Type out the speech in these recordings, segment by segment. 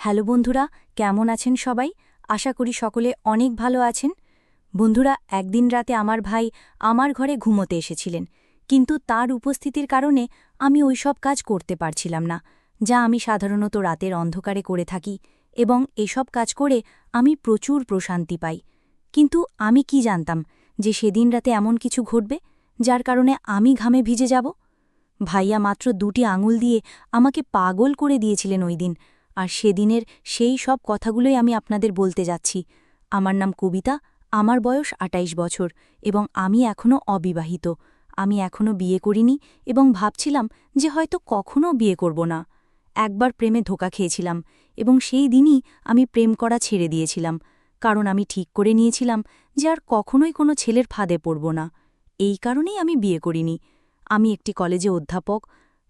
Hello বন্ধুরা, কেমন আছেন সবাই? আশা করি সকলে অনেক ভালো আছেন। বন্ধুরা, একদিন রাতে আমার ভাই আমার ঘরে ঘুমোতে এসেছিলেন, কিন্তু তার উপস্থিতির কারণে আমি ওইসব কাজ করতে পারছিলাম না, যা আমি সাধারণত রাতের অন্ধকারে করে থাকি, এবং এসব কাজ করে আমি প্রচুর প্রশান্তি পাই। কিন্তু আমি কি জানতাম যে সেদিন রাতে এমন কিছু ঘটবে, যার কারণে আমি ঘামে ভিজে যাব। ভাইয়া মাত্র ২টি আঙুল দিয়ে আমাকে পাগল করে দিয়েছিলেন ওই দিন, আর সেদিনের সেই সব কথাগুলোই আমি আপনাদের বলতে যাচ্ছি। আমার নাম কবিতা, আমার বয়স ২৮ বছর, এবং আমি এখনও অবিবাহিত। আমি এখনও বিয়ে করিনি এবং ভাবছিলাম যে হয়তো কখনও বিয়ে করব না। একবার প্রেমে ধোঁকা খেয়েছিলাম, এবং সেই দিনই আমি প্রেম করা ছেড়ে দিয়েছিলাম, কারণ আমি ঠিক করে নিয়েছিলাম যে আর কখনোই কোনো ছেলের ফাঁদে পড়ব না। এই কারণেই আমি বিয়ে করিনি। আমি একটি কলেজে অধ্যাপক,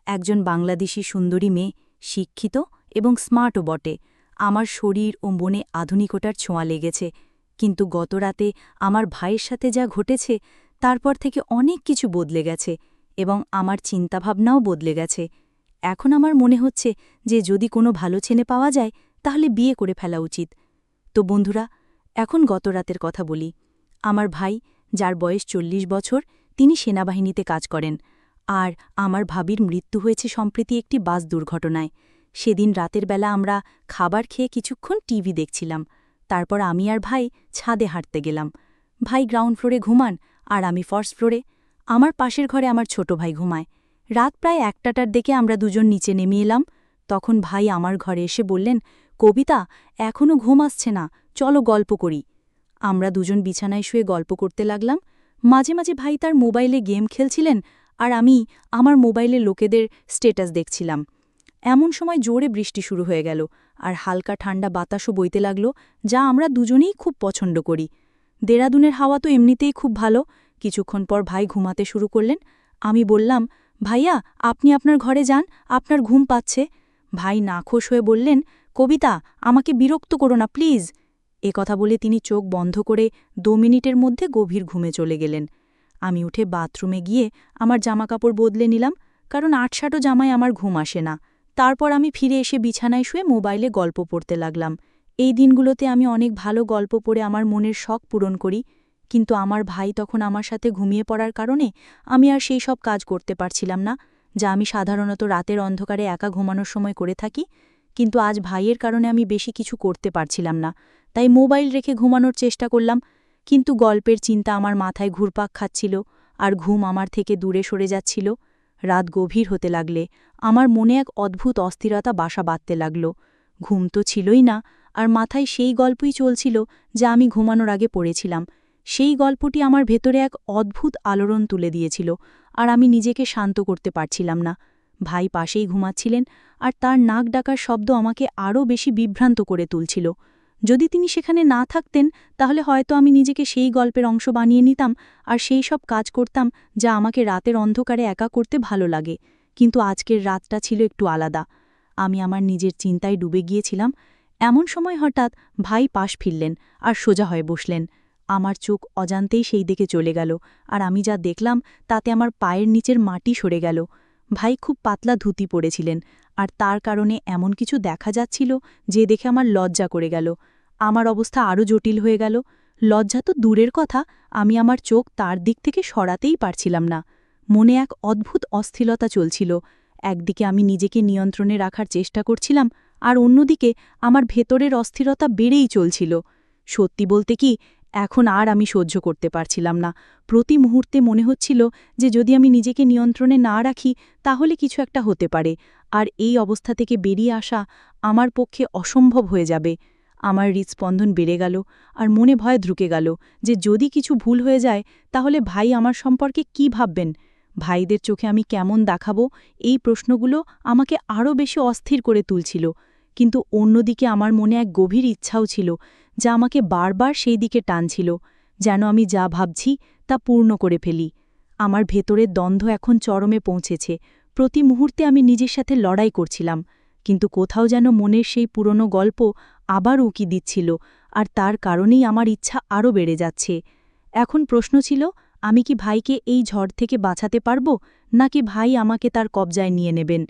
একজন বাংলাদেশি সুন্দরী মেয়ে, শিক্ষিত এবং স্মার্টও বটে। আমার শরীর ও মনে আধুনিকতার ছোঁয়া লেগেছে, কিন্তু গতরাতে আমার ভাইয়ের সাথে যা ঘটেছে তারপর থেকে অনেক কিছু বদলে গেছে, এবং আমার চিন্তাভাবনাও বদলে গেছে। এখন আমার মনে হচ্ছে যে যদি কোনো ভালো ছেলে পাওয়া যায় তাহলে বিয়ে করে ফেলা উচিত। তো বন্ধুরা, এখন গতরাতের কথা বলি। আমার ভাই, যার বয়স ৪০ বছর, তিনি সেনাবাহিনীতে কাজ করেন, আর আমার ভাবির মৃত্যু হয়েছে সম্প্রতি একটি বাস দুর্ঘটনায়। সেদিন রাতের বেলা আমরা খাবার খেয়ে কিছুক্ষণ টিভি দেখছিলাম। তারপর আমি আর ভাই ছাদে হাঁটতে গেলাম। ভাই গ্রাউন্ড ফ্লোরে ঘুমান, আর আমি ফার্স্ট ফ্লোরে। আমার পাশের ঘরে আমার ছোট ভাই ঘুমায়। রাত প্রায় ১টার দিকে আমরা দুজন নিচে নেমে এলাম। তখন ভাই আমার ঘরে এসে বললেন, কবিতা, এখনও ঘুম আসছে না, চলো গল্প করি। আমরা দুজন বিছানায় শুয়ে গল্প করতে লাগলাম। মাঝে মাঝে ভাই তার মোবাইলে গেম খেলছিলেন, আর আমি আমার মোবাইলে লোকেদের স্ট্যাটাস দেখছিলাম। এমন সময় জোরে বৃষ্টি শুরু হয়ে গেল, আর হালকা ঠান্ডা বাতাসও বইতে লাগল, যা আমরা দুজনেই খুব পছন্দ করি। দেরাদুনের হাওয়া তো এমনিতেই খুব ভালো। কিছুক্ষণ পর ভাই ঘুমাতে শুরু করলেন। আমি বললাম, ভাইয়া, আপনি আপনার ঘরে যান, আপনার ঘুম পাচ্ছে। ভাই নাখোশ হয়ে বললেন, কবিতা, আমাকে বিরক্ত করো না প্লিজ। কথা বলে তিনি চোখ বন্ধ করে ২ মিনিটের মধ্যে গভীর ঘুমে চলে গেলেন। আমি উঠে বাথরুমে গিয়ে আমার জামাকাপড় বদলে নিলাম, কারণ আটসাটো জামায় আমার ঘুম আসে না। তারপর আমি ফিরে এসে বিছানায় শুয়ে মোবাইলে গল্প পড়তে লাগলাম। এই দিনগুলোতে আমি অনেক ভালো গল্প পড়ে আমার মনের শখ পূরণ করি, কিন্তু আমার ভাই তখন আমার সাথে ঘুমিয়ে পড়ার কারণে আমি আর সেই সব কাজ করতে পারছিলাম না, যা আমি সাধারণত রাতের অন্ধকারে একা ঘুমানোর সময় করে থাকি। কিন্তু আজ ভাইয়ের কারণে আমি বেশি কিছু করতে পারছিলাম না, তাই মোবাইল রেখে ঘুমানোর চেষ্টা করলাম। কিন্তু গল্পের চিন্তা আমার মাথায় ঘুরপাক খাচ্ছিল, আর ঘুম আমার থেকে দূরে সরে যাচ্ছিল। রাত গভীর হতে লাগলে আমার মনে এক অদ্ভুত অস্থিরতা বাসা বাঁধতে লাগল। ঘুম তো ছিলই না, আর মাথায় সেই গল্পই চলছিল যা আমি ঘুমানোর আগে পড়েছিলাম। সেই গল্পটি আমার ভেতরে এক অদ্ভুত আলোড়ন তুলে দিয়েছিল, আর আমি নিজেকে শান্ত করতে পারছিলাম না। ভাই পাশেই ঘুমাচ্ছিলেন, আর তার নাক ডাকার শব্দ আমাকে আরও বেশি বিভ্রান্ত করে তুলছিল। যদি তিনি সেখানে না থাকতেন তাহলে হয়তো আমি নিজেকে সেই গল্পের অংশ বানিয়ে নিতাম, আর সেই সব কাজ করতাম যা আমাকে রাতের অন্ধকারে একা করতে ভালো লাগে। কিন্তু আজকের রাতটা ছিল একটু আলাদা। আমি আমার নিজের চিন্তায় ডুবে গিয়েছিলাম। এমন সময় হঠাৎ ভাই পাশ ফিরলেন আর সোজা হয়ে বসলেন। আমার চোখ অজান্তেই সেই দিকে চলে গেল, আর আমি যা দেখলাম তাতে আমার পায়ের নিচের মাটি সরে গেল। ভাই খুব পাতলা ধুতি পরেছিলেন, আর তার কারণে এমন কিছু দেখা যাচ্ছিল যে দেখে আমার লজ্জা করে গেল। আমার অবস্থা আরও জটিল হয়ে গেল। লজ্জা তো দূরের কথা, আমি আমার চোখ তার দিক থেকে সরাতেই পারছিলাম না। মনে এক অদ্ভুত অস্থিরতা চলছিল। একদিকে আমি নিজেকে নিয়ন্ত্রণে রাখার চেষ্টা করছিলাম, আর অন্যদিকে আমার ভেতরের অস্থিরতা বেড়েই চলছিল। সত্যি বলতে কি, এখন আর আমি সহ্য করতে পারছিলাম না। প্রতি মুহূর্তে মনে হচ্ছিল যে যদি আমি নিজেকে নিয়ন্ত্রণে না রাখি তাহলে কিছু একটা হতে পারে, আর এই অবস্থা থেকে বেরিয়ে আসা আমার পক্ষে অসম্ভব হয়ে যাবে। আমার হৃৎস্পন্দন বেড়ে গেল, আর মনে ভয় ঢুকে গেল যে যদি কিছু ভুল হয়ে যায় তাহলে ভাই আমার সম্পর্কে কি ভাববেন। ভাইদের চোখে আমি কেমন দেখাবো, এই প্রশ্নগুলো আমাকে আরও বেশি অস্থির করে তুলছিল। কিন্তু অন্যদিকে আমার মনে এক গভীর ইচ্ছাও ছিল, যা আমাকে বারবার সেই দিকে টানছিল, যেন আমি যা ভাবছি তা পূর্ণ করে ফেলি। আমার ভেতরের দ্বন্দ্ব এখন চরমে পৌঁছেছে। প্রতি মুহূর্তে আমি নিজের সাথে লড়াই করছিলাম, কিন্তু কোথাও যেন মনের সেই পুরনো গল্প আবার উকি দিচ্ছিল, আর তার কারণেই আমার ইচ্ছা আরও বেড়ে যাচ্ছে। এখন প্রশ্ন ছিল, আমি কি ভাইকে এই ঝড় থেকে বাঁচাতে পারব, নাকি ভাই আমাকে তার কবজায় নিয়ে নেবেন?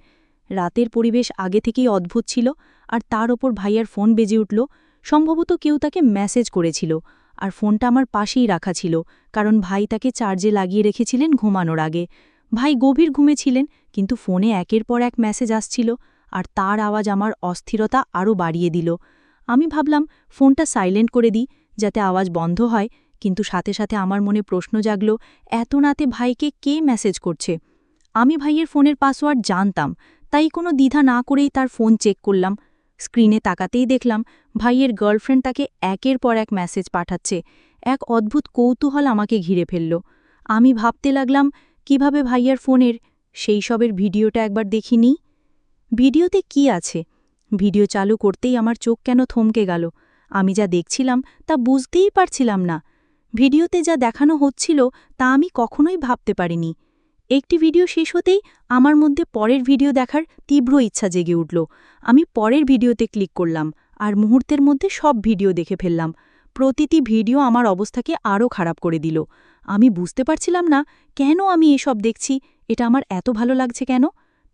রাতের পরিবেশ আগে থেকেই অদ্ভুত ছিল, আর তার ওপর ভাইয়ার ফোন বেজে উঠল। সম্ভবত কেউ তাকে মেসেজ করেছিল, আর ফোনটা আমার পাশেই রাখা ছিল, কারণ ভাই তাকে চার্জে লাগিয়ে রেখেছিলেন ঘুমানোর আগে। ভাই গভীর ঘুমে ছিলেন, কিন্তু ফোনে একের পর এক মেসেজ আসছিল, আর তার আওয়াজ আমার অস্থিরতা আরও বাড়িয়ে দিল। আমি ভাবলাম ফোনটা সাইলেন্ট করে দিই, যাতে আওয়াজ বন্ধ হয়, কিন্তু সাথে সাথে আমার মনে প্রশ্ন জাগল, এত রাতে ভাইকে কে মেসেজ করছে? আমি ভাইয়ের ফোনের পাসওয়ার্ড জানতাম, তাই কোনো দ্বিধা না করেই তার ফোন চেক করলাম। স্ক্রিনে তাকাতেই দেখলাম ভাইয়ের গার্লফ্রেন্ড তাকে একের পর এক মেসেজ পাঠাচ্ছে। এক অদ্ভুত কৌতূহল আমাকে ঘিরে ফেলল। আমি ভাবতে লাগলাম, কিভাবে ভাইয়ার ফোনের সেই সবের ভিডিওটা একবার দেখিনি। ভিডিওতে কি আছে? ভিডিও চালু করতেই আমার চোখ কেন থমকে গেল। আমি যা দেখছিলাম তা বুঝতেই পারছিলাম না। ভিডিওতে যা দেখানো হচ্ছিল তা আমি কখনোই ভাবতে পারিনি। একটি ভিডিও শেষ হতেই আমার মধ্যে পরের ভিডিও দেখার তীব্র ইচ্ছা জেগে উঠল। আমি পরের ভিডিওতে ক্লিক করলাম, আর মুহূর্তের মধ্যে সব ভিডিও দেখে ফেললাম। প্রতিটি ভিডিও আমার অবস্থাকে আরও খারাপ করে দিল। আমি বুঝতে পারছিলাম না কেন আমি এসব দেখছি, এটা আমার এত ভালো লাগছে কেন।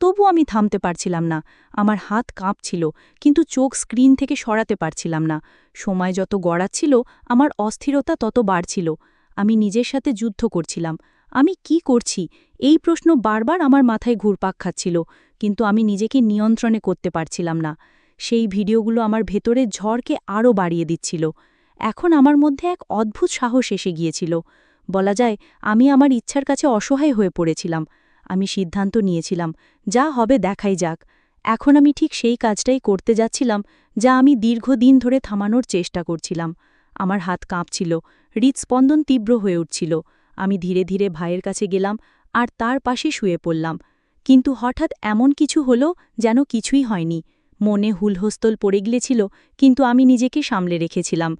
তবু আমি থামতে পারছিলাম না। আমার হাত কাঁপছিল, কিন্তু চোখ স্ক্রিন থেকে সরাতে পারছিলাম না। সময় যত গড়াচ্ছিল, আমার অস্থিরতা তত বাড়ছিল। আমি নিজের সাথে যুদ্ধ করছিলাম। আমি কি করছি, এই প্রশ্ন বারবার আমার মাথায় ঘুরপাক খাচ্ছিল, কিন্তু আমি নিজেকে নিয়ন্ত্রণে করতে পারছিলাম না। সেই ভিডিওগুলো আমার ভেতরে ঝড়কে আরও বাড়িয়ে দিচ্ছিল। এখন আমার মধ্যে এক অদ্ভুত সাহস এসে গিয়েছিল। বলা যায়, আমি আমার ইচ্ছার কাছে অসহায় হয়ে পড়েছিলাম। আমি সিদ্ধান্ত নিয়েছিলাম, যা হবে দেখাই যাক। এখন আমি ঠিক সেই কাজটাই করতে যাচ্ছিলাম, যা আমি দীর্ঘদিন ধরে থামানোর চেষ্টা করছিলাম। আমার হাত কাঁপছিল, হৃৎস্পন্দন তীব্র হয়ে উঠছিল। আমি ধীরে ধীরে ভাইয়ের কাছে গেলাম, আর তার পাশে শুয়ে পড়লাম। কিন্তু হঠাৎ এমন কিছু হলো যেন কিছুই হয়নি। মনে হুলহোস্তল পড়ে গিয়েছিল, কিন্তু আমি নিজেকে সামলে রেখেছিলাম।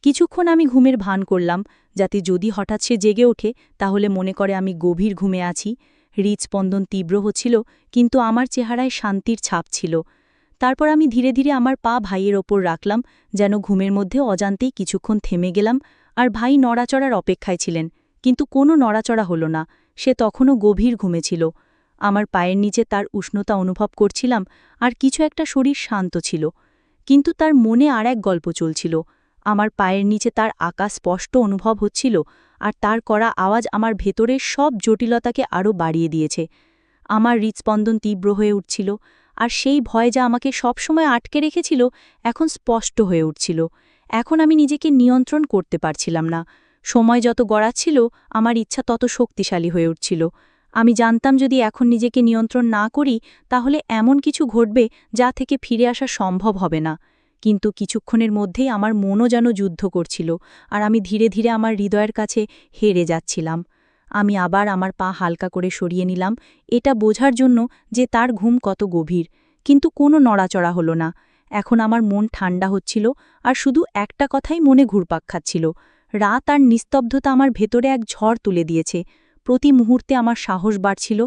কিছুক্ষণ আমি ঘুমের ভান করলাম, যাতে যদি হঠাৎ সে জেগে ওঠে তাহলে মনে করে আমি গভীর ঘুমে আছি। হৃৎস্পন্দন তীব্র হচ্ছিল, কিন্তু আমার চেহারায় শান্তির ছাপ ছিল। তারপর আমি ধীরে ধীরে আমার পা ভাইয়ের ওপর রাখলাম, যেন ঘুমের মধ্যে অজান্তেই কিছুক্ষণ থেমে গেলাম। আর ভাই নড়াচড়ার অপেক্ষায় ছিলেন, কিন্তু কোনো নড়াচড়া হলো না। সে তখনও গভীর ঘুমে ছিল। আমার পায়ের নিচে তার উষ্ণতা অনুভব করছিলাম, আর কিছু একটা শরীর শান্ত ছিল। কিন্তু তার মনে আর এক গল্প চলছিল। আমার পায়ের নিচে তার আকাশ স্পষ্ট অনুভব হচ্ছিল, আর তার করা আওয়াজ আমার ভেতরের সব জটিলতাকে আরও বাড়িয়ে দিয়েছে। আমার হৃৎস্পন্দন তীব্র হয়ে উঠছিল, আর সেই ভয় যা আমাকে সবসময় আটকে রেখেছিল এখন স্পষ্ট হয়ে উঠছিল। এখন আমি নিজেকে নিয়ন্ত্রণ করতে পারছিলাম না। সময় যত গড়াচ্ছিল, আমার ইচ্ছা তত শক্তিশালী হয়ে উঠছিল। আমি জানতাম যদি এখন নিজেকে নিয়ন্ত্রণ না করি, তাহলে এমন কিছু ঘটবে যা থেকে ফিরে আসা সম্ভব হবে না। কিন্তু কিছুক্ষণের মধ্যেই আমার মনও যেন যুদ্ধ করছিল, আর আমি ধীরে ধীরে আমার হৃদয়ের কাছে হেরে যাচ্ছিলাম। আমি আবার আমার পা হালকা করে সরিয়ে নিলাম, এটা বোঝার জন্য যে তার ঘুম কত গভীর। কিন্তু কোনো নড়াচড়া হলো না। এখন আমার মন ঠান্ডা হচ্ছিল, আর শুধু একটা কথাই মনে ঘুরপাক খাচ্ছিল। রাত আর নিস্তব্ধতা আমার ভেতরে এক ঝড় তুলে দিয়েছে। প্রতি মুহূর্তে আমার সাহস বাড়ছিল।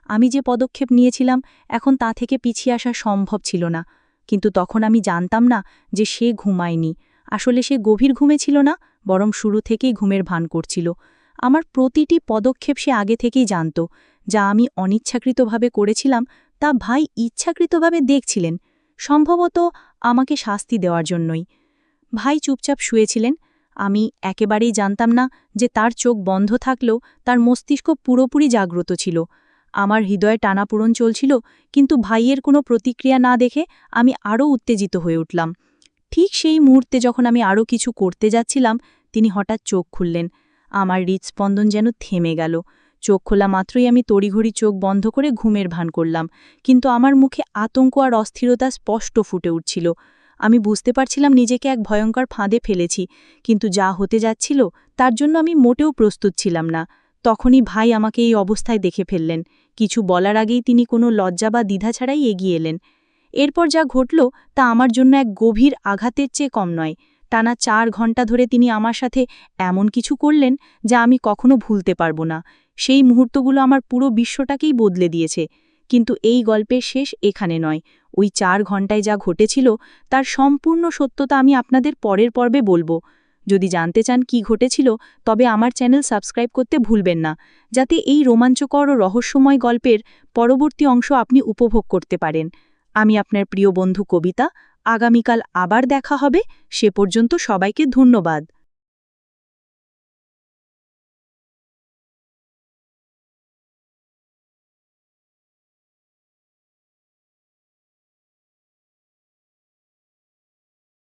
আমি যে পদক্ষেপ নিয়েছিলাম, এখন তা থেকে পিছিয়ে আসা সম্ভব ছিল না। কিন্তু তখন আমি জানতাম না যে সে ঘুমায়নি। আসলে সে গভীর ঘুমে ছিল না, বরং শুরু থেকেই ঘুমের ভান করছিল। আমার প্রতিটি পদক্ষেপ সে আগে থেকেই জানত। যা আমি অনিচ্ছাকৃতভাবে করেছিলাম, তা ভাই ইচ্ছাকৃতভাবে দেখছিলেন, সম্ভবত আমাকে শাস্তি দেওয়ার জন্যই। ভাই চুপচাপ শুয়েছিলেন। আমি একেবারেই জানতাম না যে তার চোখ বন্ধ থাকলেও তার মস্তিষ্ক পুরোপুরি জাগ্রত ছিল। আমার হৃদয়ে টানাপোড়ন চলছিল, কিন্তু ভাইয়ের কোনো প্রতিক্রিয়া না দেখে আমি আরও উত্তেজিত হয়ে উঠলাম। ঠিক সেই মুহূর্তে যখন আমি আরও কিছু করতে যাচ্ছিলাম, তিনি হঠাৎ চোখ খুললেন। আমার হৃৎস্পন্দন যেন থেমে গেল। চোখ খোলা মাত্রই আমি তড়িঘড়ি চোখ বন্ধ করে ঘুমের ভান করলাম, কিন্তু আমার মুখে আতঙ্ক আর অস্থিরতা স্পষ্ট ফুটে উঠছিল। আমি বুঝতে পারছিলাম নিজেকে এক ভয়ঙ্কর ফাঁদে ফেলেছি, কিন্তু যা হতে যাচ্ছিল তার জন্য আমি মোটেও প্রস্তুত ছিলাম না। তখনই ভাই আমাকে এই অবস্থায় দেখে ফেললেন। কিছু বলার আগেই তিনি কোনো লজ্জা বা দ্বিধা ছাড়াই এগিয়ে এলেন। এরপর যা ঘটল তা আমার জন্য এক গভীর আঘাতের চেয়ে কম নয়। টানা 4 ঘণ্টা ধরে তিনি আমার সাথে এমন কিছু করলেন যা আমি কখনো ভুলতে পারব না। সেই মুহূর্তগুলো আমার পুরো বিশ্বটাকেই বদলে দিয়েছে। কিন্তু এই গল্পের শেষ এখানে নয়। ওই 4 ঘণ্টায় যা ঘটেছিল তার সম্পূর্ণ সত্যতা আমি আপনাদের পরের পর্বে বলবো। যদি জানতে চান কি ঘটেছিল, তবে আমার চ্যানেল সাবস্ক্রাইব করতে ভুলবেন না, যাতে এই রোমাঞ্চকর ও রহস্যময় গল্পের পরবর্তী অংশ আপনি উপভোগ করতে পারেন। আমি আপনার প্রিয় বন্ধু কবিতা। আগামীকাল আবার দেখা হবে, সে পর্যন্ত সবাইকে ধন্যবাদ।